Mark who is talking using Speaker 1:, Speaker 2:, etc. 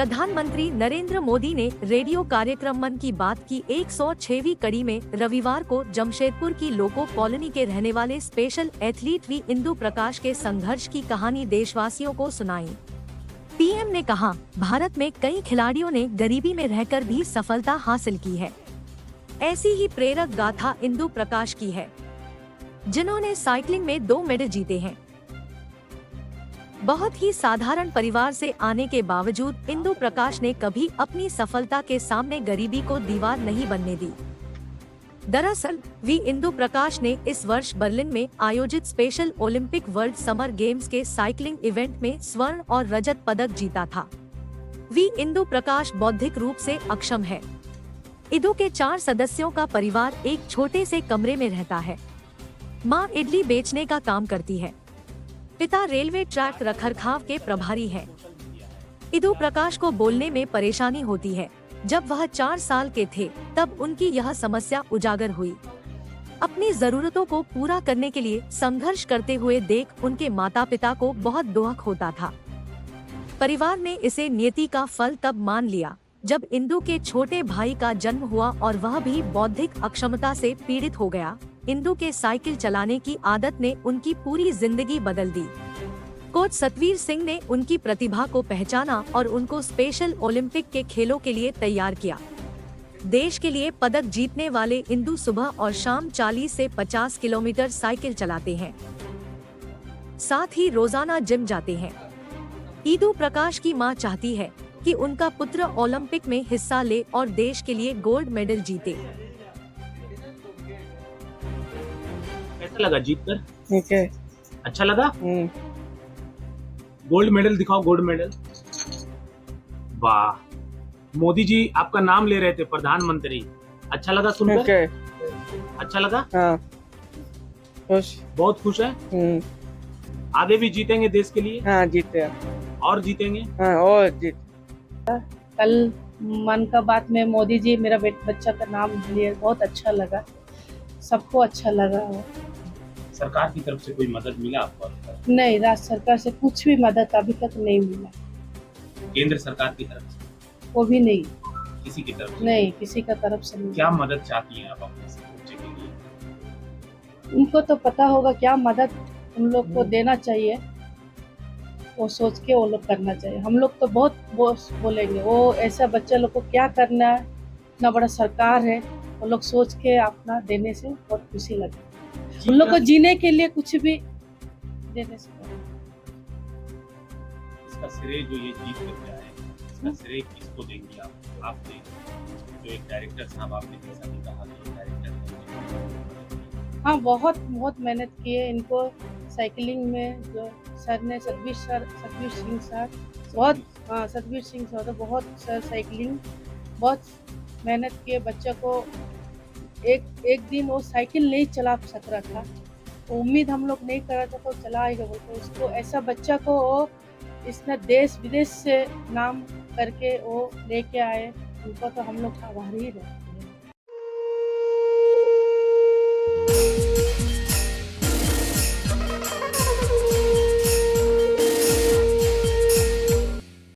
Speaker 1: प्रधानमंत्री नरेंद्र मोदी ने रेडियो कार्यक्रम मन की बात की 106वीं कड़ी में रविवार को जमशेदपुर की लोको कॉलोनी के रहने वाले special athlete we Indu Prakash के संघर्ष की कहानी देशवासियों को सुनाई। पीएम ने कहा, भारत में कई खिलाड़ियों ने गरीबी में रहकर भी सफलता हासिल की है। ऐसी ही प्रेरक गाथा इंदु प्रकाश की है, जिन्होंने साइकिलिंग में 2 मेडल जीते हैं। बहुत ही साधारण परिवार से आने के बावजूद इंदु प्रकाश ने कभी अपनी सफलता के सामने गरीबी को दीवार नहीं बनने दी। दरअसल वी इंदु प्रकाश ने इस वर्ष बर्लिन में आयोजित special Olympic world summer games के साइकिलिंग इवेंट में स्वर्ण और रजत पदक जीता था। वी इंदु प्रकाश बौद्धिक रूप से अक्षम है। इंदु के 4 सदस्यों का परिवार एक छोटे से कमरे में रहता है। मां इडली बेचने का काम करती है। पिता रेलवे ट्रैक रखरखाव के प्रभारी हैं। इंदु प्रकाश को बोलने में परेशानी होती है। जब वह 4 साल के थे तब उनकी यह समस्या उजागर हुई। अपनी जरूरतों को पूरा करने के लिए संघर्ष करते हुए देख उनके माता पिता को बहुत दुख होता था। परिवार ने इसे नियति का फल तब मान लिया जब इंदु के छोटे भाई का जन्म हुआ और वह भी बौद्धिक अक्षमता से पीड़ित हो गया। इंदु के साइकिल चलाने की आदत ने उनकी पूरी जिंदगी बदल दी। कोच सतवीर सिंह ने उनकी प्रतिभा को पहचाना और उनको स्पेशल ओलंपिक के खेलों के लिए तैयार किया। देश के लिए पदक जीतने वाले इंदु सुबह और शाम 40 से 50 किलोमीटर साइकिल चलाते हैं। साथ ही रोजाना जिम जाते हैं। इंदु प्रकाश की मां चाहती है कि उनका पुत्र ओलंपिक में हिस्सा ले और देश के लिए गोल्ड मेडल जीते।
Speaker 2: कैसा लगा जीतकर?
Speaker 3: ठीक है।
Speaker 2: अच्छा लगा? गोल्ड मेडल दिखाओ, गोल्ड मेडल। वाह, मोदी जी आपका नाम ले रहे थे, प्रधानमंत्री। अच्छा लगा सुनकर? अच्छा लगा?
Speaker 3: हाँ। खुश।
Speaker 2: बहुत खुश है। आगे भी जीतेंगे देश के लिए?
Speaker 3: हाँ, जीते।
Speaker 2: और जीतेंगे?
Speaker 3: हाँ, और जीत।
Speaker 4: कल मन का बात में मोदी जी मेरा बच्चा का नाम लिए, बहुत अच्छा लगा, सबको अच्छा लगा।
Speaker 2: सरकार की तरफ से कोई मदद मिला आपको?
Speaker 4: नहीं, राज्य सरकार से कुछ भी मदद अभी तक नहीं मिला।
Speaker 2: केंद्र सरकार की तरफ से?
Speaker 4: वो भी नहीं,
Speaker 2: किसी की तरफ से?
Speaker 4: नहीं, किसी का तरफ से नहीं।
Speaker 2: क्या मदद चाहती हैं आप अपने बच्चे के लिए?
Speaker 4: उनको तो पता होगा क्या मदद उन लोग को देना चाहिए, वो सोच के वो लोग करना चाहिए। हम लोग तो बहुत बोलेंगे, वो ऐसा बच्चा लोग को क्या करना है, इतना बड़ा सरकार है, वो लोग सोच के अपना देने से बहुत खुशी लगती है। उन लोग को जीने के लिए कुछ भी देने से।
Speaker 2: इसका श्रेय जो ये जीत करके आए, इसका श्रेय किसको देंगी आप? आप देंगे जो एक डायरेक्टर साहब, आपने जैसा भी कहा कि डायरेक्टर।
Speaker 4: हाँ, बहुत मेहनत की है इनको साइकिलिंग में। जो सर ने सतवीर सिंह सर बहुत सर साइकिलिंग बहुत मेहनत किए। बच्चे को एक दिन वो साइकिल नहीं चला सक रहा था, तो उम्मीद हम लोग नहीं कर रहा था, तो चलाएगा बोलते। उसको ऐसा बच्चा को वो इसने देश विदेश से नाम करके वो लेके आए, उनको तो हम लोग आभारी रहे।